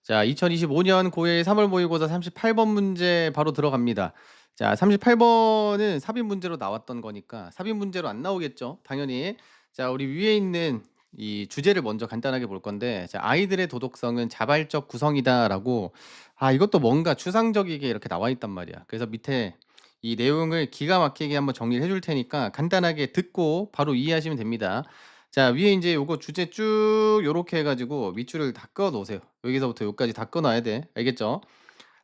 자, 2025년 고1 3월 모의고사 38번 문제 바로 들어갑니다. 자, 38번은 삽입 문제로 나왔던 거니까 삽입 문제로 안 나오겠죠, 당연히. 자, 우리 위에 있는 이 주제를 먼저 간단하게 볼 건데, 자, 아이들의 도덕성은 자발적 구성이다라고. 이것도 뭔가 추상적이게 이렇게 나와 있단 말이야. 그래서 밑에 이 내용을 기가 막히게 한번 정리를 해줄 테니까 간단하게 듣고 바로 이해하시면 됩니다. 자, 위에 인제 요거 주제 쭉 요렇게 해 가지고 밑줄을 다 그어 놓으세요. 여기서부터 요까지 다 끊어 놔야 돼. 알겠죠?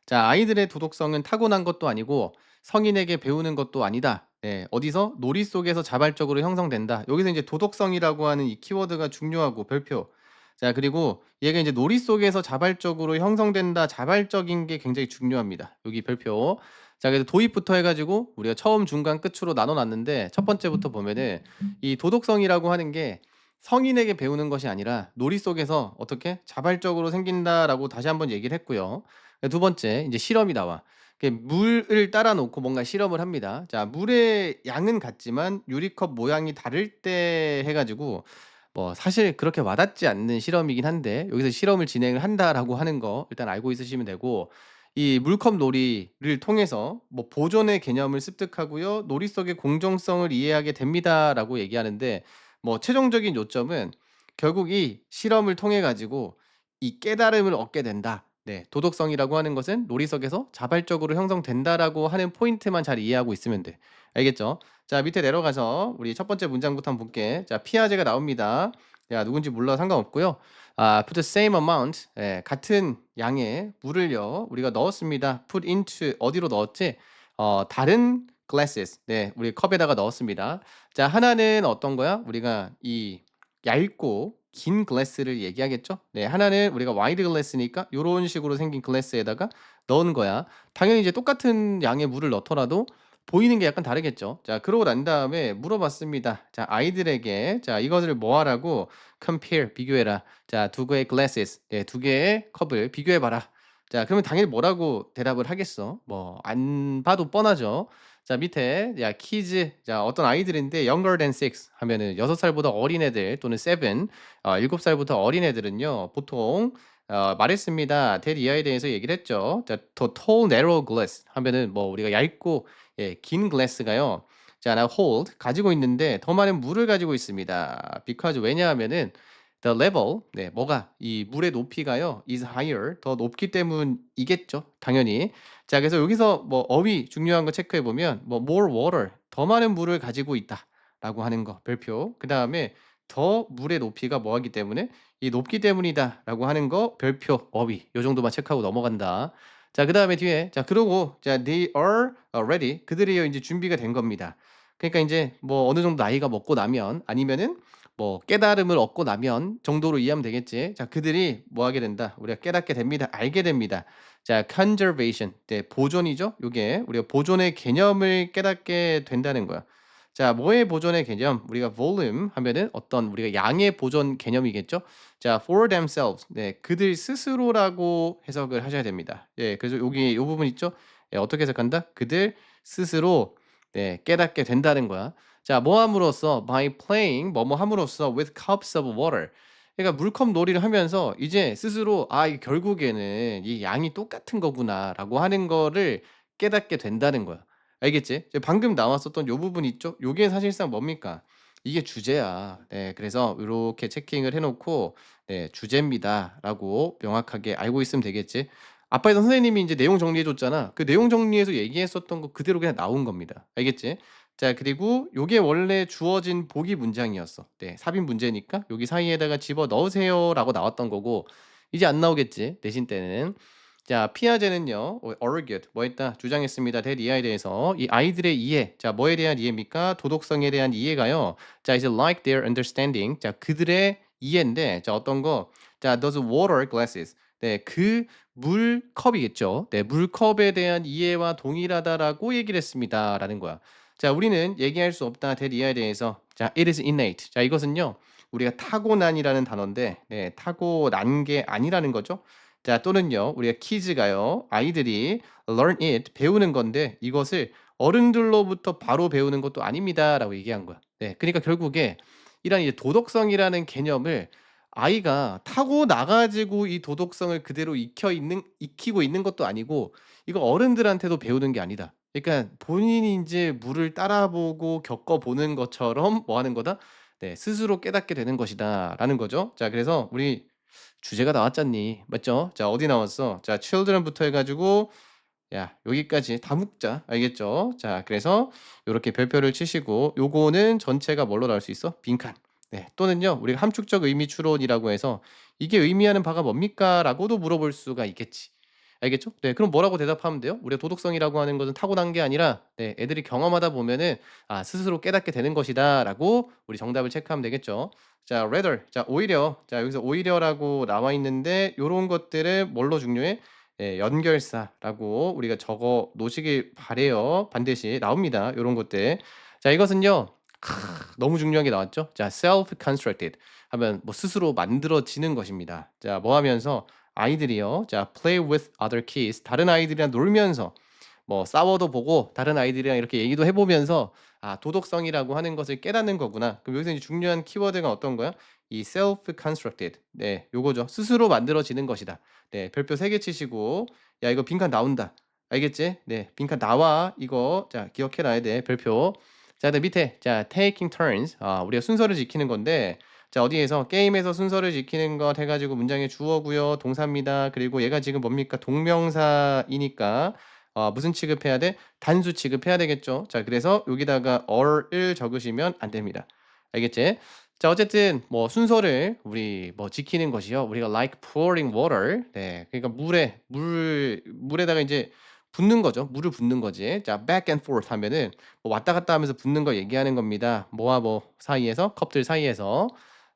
자, 아이들의 도덕성은 타고난 것도 아니고 성인에게 배우는 것도 아니다. 예. 어디서? 놀이 속에서 자발적으로 형성된다. 여기서 인제 도덕성이라고 하는 이 키워드가 중요하고 별표. 자, 그리고 얘가 인제 놀이 속에서 자발적으로 형성된다. 자발적인 게 굉장히 중요합니다. 여기 별표. 자, 그래서 도입부터 해 가지고 우리가 처음, 중간, 끝으로 나눠 놨는데 첫 번째부터 보면은 이 도덕성이라고 하는 게 성인에게 배우는 것이 아니라 놀이 속에서 어떻게 자발적으로 생긴다라고 다시 한번 얘기를 했고요. 두 번째 인제 실험이 나와. 물을 따라 놓고 뭔가 실험을 합니다. 자, 물의 양은 같지만 유리컵 모양이 다를 때 해 가지고 뭐 사실 그렇게 와닿지 않는 실험이긴 한데 여기서 "실험을 진행을 한다."라고 하는 거 일단 알고 있으시면 되고, 이 물컵 놀이를 통해서 뭐 보존의 개념을 습득하고요. "놀이 속의 공정성을 이해하게 됩니다."라고 얘기하는데, 뭐 최종적인 요점은 결국 이 실험을 통해 가지고 이 깨달음을 얻게 된다. 네. 도덕성이라고 하는 것은 놀이석에서 자발적으로 형성된다라고 하는 포인트만 잘 이해하고 있으면 돼. 알겠죠? 자, 밑에 내려가서 우리 첫 번째 문장부터 한번 볼게. 자, 피아제가 나옵니다. 야, 누군지 몰라도 상관없고요. put the same amount. 예, 같은 양의 물을요. 우리가 넣었습니다. put into 어디로 넣었지? 다른 glasses. 네, 우리 컵에다가 넣었습니다. 자, 하나는 어떤 거야? 우리가 이 얇고 긴 글래스를 얘기하겠죠? 네, 하나는 우리가 와이드 글래스니까 요런 식으로 생긴 글래스에다가 넣은 거야. 당연히 이제 똑같은 양의 물을 넣더라도 보이는 게 약간 다르겠죠. 자, 그러고 난 다음에 물어봤습니다. 자, 아이들에게 자, 이것을 뭐 하라고? compare 비교해라. 자, 두 개의 glasses. 네, 두 개의 컵을 비교해 봐라. 자, 그러면 당연히 뭐라고 대답을 하겠어? 뭐 안 봐도 뻔하죠. 자, 밑에 야 키즈, 자 어떤 아이들인데 younger than 6 하면은 6 살보다 어린 애들 또는 7 7 살부터 어린 애들은요 보통 말했습니다. that 이하에 대해서 얘기를 했죠. 자, the tall narrow glass 하면은 뭐 우리가 얇고 긴 글래스가요. 자, now hold 가지고 있는데 더 많은 물을 가지고 있습니다. because 왜냐하면은 the level, 네, 뭐가 이 물의 높이가요 is higher, 더 높기 때문이겠죠, 당연히. 자, 그래서 여기서 뭐 어휘 중요한 거 체크해 보면 뭐 more water, 더 많은 물을 가지고 있다라고 하는 거 별표. 그다음에 더 물의 높이가 뭐하기 때문에 이 높기 때문이다라고 하는 거 별표 어휘. 요 정도만 체크하고 넘어간다. 자, 그다음에 뒤에 자, 그러고 자 they are ready. 그들이요 인제 준비가 된 겁니다. 그러니까 인제 뭐 어느 정도 나이가 먹고 나면 아니면은 뭐 깨달음을 얻고 나면 정도로 이해하면 되겠지. 자, 그들이 뭐 하게 된다. 우리가 깨닫게 됩니다. 알게 됩니다. 자, conservation. 네, 보존이죠. 요게 우리가 보존의 개념을 깨닫게 된다는 거야. 자, 뭐의 보존의 개념? 우리가 volume 하면은 어떤 우리가 양의 보존 개념이겠죠. 자, for themselves. 네, 그들 스스로라고 해석을 하셔야 됩니다. 예, 그래서 여기 요 부분 있죠. 예, 어떻게 해석한다? 그들 스스로 네, 깨닫게 된다는 거야. 자, 뭐 함으로써 by playing 뭐뭐 함으로써 with cups of water. 그러니까 물컵 놀이를 하면서 이제 스스로 '아, 이 결국에는 이 양이 똑같은 거구나.'라고 하는 거를 깨닫게 된다는 거야. 알겠지? 이제 방금 나왔었던 요 부분 있죠? 요게 사실상 뭡니까? 이게 주제야. 네, 그래서 요렇게 체킹을 해 놓고 네, "주제입니다."라고 명확하게 알고 있으면 되겠지. 앞에서 선생님이 인제 내용 정리해 줬잖아. 그 내용 정리해서 얘기했었던 거 그대로 그냥 나온 겁니다. 알겠지? 자, 그리고 요게 원래 주어진 보기 문장이었어. 네, 삽입 문제니까 "여기 사이에다가 집어 넣으세요."라고 나왔던 거고 이제 안 나오겠지, 내신 때는. 자, 피아제는요. argued 뭐 했다? 주장했습니다. that 이하에 대해서. 이 아이들의 이해. 자, 뭐에 대한 이해입니까? 도덕성에 대한 이해가요. 자, 이제 like their understanding. 자, 그들의 이해인데 자, 어떤 거? 자, those water glasses. 네, 그 물컵이겠죠. 네, 물컵에 대한 이해와 동일하다라고 얘기를 했습니다라는 거야. 자, 우리는 얘기할 수 없다. that 이하에 대해서. 자, it is innate. 자, 이것은요. 우리가 타고난이라는 단어인데 네, 타고난 게 아니라는 거죠. 자, 또는요. 우리가 키즈가요. 아이들이 learn it 배우는 건데 이것을 어른들로부터 바로 배우는 것도 아닙니다라고 얘기한 거야. 네. 그러니까 결국에 이런 이제 도덕성이라는 개념을 아이가 타고나 가지고 이 도덕성을 그대로 익히고 있는 것도 아니고 이거 어른들한테도 배우는 게 아니다. 그러니까 본인이 인제 물을 따라 보고 겪어 보는 것처럼 뭐 하는 거다? 네. 스스로 깨닫게 되는 것이다라는 거죠. 자 그래서 우리 주제가 나왔잖니. 맞죠? 자 어디 나왔어? 자 children부터 해 가지고 야 여기까지 다 묶자. 알겠죠? 자 그래서 요렇게 별표를 치시고 요거는 전체가 뭘로 나올 수 있어? 빈칸. 네. 또는요 우리가 함축적 의미 추론이라고 해서 "이게 의미하는 바가 뭡니까?"라고도 물어볼 수가 있겠지. 알겠죠? 네. 그럼 뭐라고 대답하면 돼요? 우리가 도덕성이라고 하는 것은 타고난 게 아니라 네 애들이 경험하다 보면은 '아 스스로 깨닫게 되는 것이다.'라고 우리 정답을 체크하면 되겠죠. 자 rather 자 오히려 자 여기서 오히려라고 나와 있는데 요런 것들은 뭘로 중요해? 예 연결사라고 우리가 적어 놓으시길 바라요. 반드시 나옵니다 요런 것들. 자 이것은요 너무 중요한 게 나왔죠. 자 self constructed 하면 뭐 스스로 만들어지는 것입니다. 자 뭐 하면서 아이들이요. 자 play with other kids 다른 아이들이랑 놀면서 뭐 싸워도 보고 다른 아이들이랑 이렇게 얘기도 해 보면서 '아 도덕성이라고 하는 것을 깨닫는 거구나.' 그럼 여기서 이제 중요한 키워드가 어떤 거야? 이 self constructed 네 요거죠. 스스로 만들어지는 것이다. 네 별표 3개 치시고 "야 이거 빈칸 나온다." 알겠지? 네 빈칸 나와. 이거 자 기억해 놔야 돼 별표. 자 그다음 밑에 자 taking turns 우리가 순서를 지키는 건데 자 어디에서 게임에서 순서를 지키는 것 해 가지고 문장의 주어고요. 동사입니다. 그리고 얘가 지금 뭡니까? 동명사이니까 무슨 취급해야 돼? 단수 취급해야 되겠죠. 자 그래서 여기다가 or을 적으시면 안 됩니다. 알겠지? 자 어쨌든 뭐 순서를 우리 뭐 지키는 것이요. 우리가 like pouring water 네 그러니까 물에다가 인제 붓는 거죠. 물을 붓는 거지. 자 back and forth 하면은 뭐 왔다 갔다 하면서 붓는 걸 얘기하는 겁니다. 뭐와 뭐 사이에서 컵들 사이에서.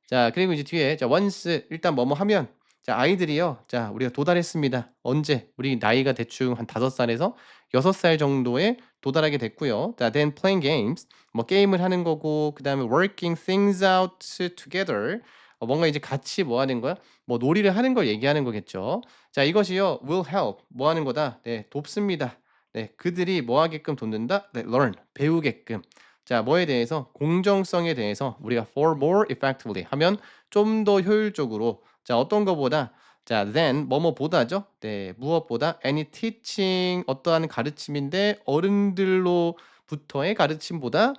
자 그리고 이제 뒤에 자 once 일단 뭐뭐 하면 자 아이들이요. 자 우리가 도달했습니다. 언제? 우리 나이가 대충 한 5 살에서 6살 정도에 도달하게 됐고요. 자 then playing games 뭐 게임을 하는 거고 그다음에 working things out together 뭔가 이제 같이 뭐 하는 거야? 뭐 놀이를 하는 걸 얘기하는 거겠죠. 자 이것이요 will help 뭐 하는 거다? 네 돕습니다. 네 그들이 뭐 하게끔 돕는다? 네 learn 배우게끔. 자 뭐에 대해서 공정성에 대해서 우리가 for more effectively 하면 좀 더 효율적으로 자 어떤 거보다 자 than 뭐뭐보다죠. 네 무엇보다 any teaching 어떠한 가르침인데 어른들로부터의 가르침보다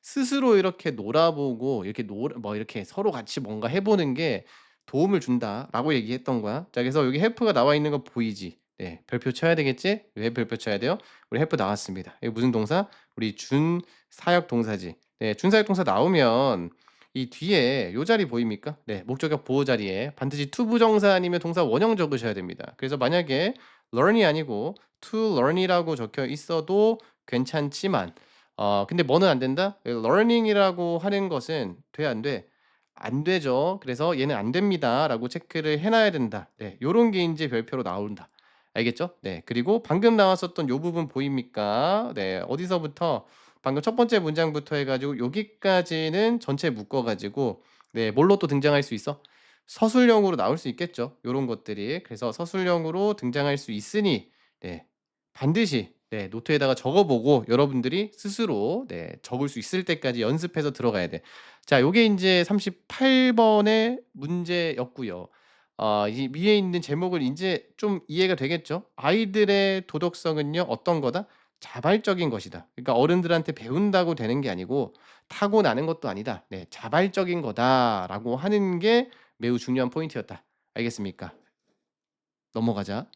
스스로 이렇게 놀아보고 이렇게 뭐 이렇게 서로 같이 뭔가 해 보는 게 도움을 준다라고 얘기했던 거야. 자 그래서 여기 help가 나와 있는 거 보이지? 네. 별표 쳐야 되겠지? 왜 별표 쳐야 돼요? 우리 help 나왔습니다. 이게 무슨 동사? 우리 준사역 동사지. 네. 준사역 동사 나오면 이 뒤에 요 자리 보입니까? 네. 목적격 보호 자리에 반드시 to 부정사 아니면 동사 원형 적으셔야 됩니다. 그래서 만약에 learn이 아니고 to learn이라고 적혀 있어도 괜찮지만 근데 뭐는 안 된다? learning이라고 하는 것은 돼 안 돼? 안 되죠. 그래서 "얘는 안 됩니다."라고 체크를 해 놔야 된다. 네. 요런 게 인제 별표로 나온다. 알겠죠? 네. 그리고 방금 나왔었던 요 부분 보입니까? 네. 어디서부터 방금 첫 번째 문장부터 해 가지고 여기까지는 전체 묶어 가지고 네 뭘로 또 등장할 수 있어? 서술형으로 나올 수 있겠죠, 요런 것들이. 그래서 서술형으로 등장할 수 있으니 네 반드시 네 노트에다가 적어 보고 여러분들이 스스로 네 적을 수 있을 때까지 연습해서 들어가야 돼. 자 요게 인제 38 번의 문제였고요. 이 위에 있는 제목을 인제 좀 이해가 되겠죠? 아이들의 도덕성은요 어떤 거다? 자발적인 것이다. 그러니까 어른들한테 배운다고 되는 게 아니고 타고나는 것도 아니다. 네 '자발적인 거다.'라고 하는 게 매우 중요한 포인트였다. 알겠습니까? 넘어가자.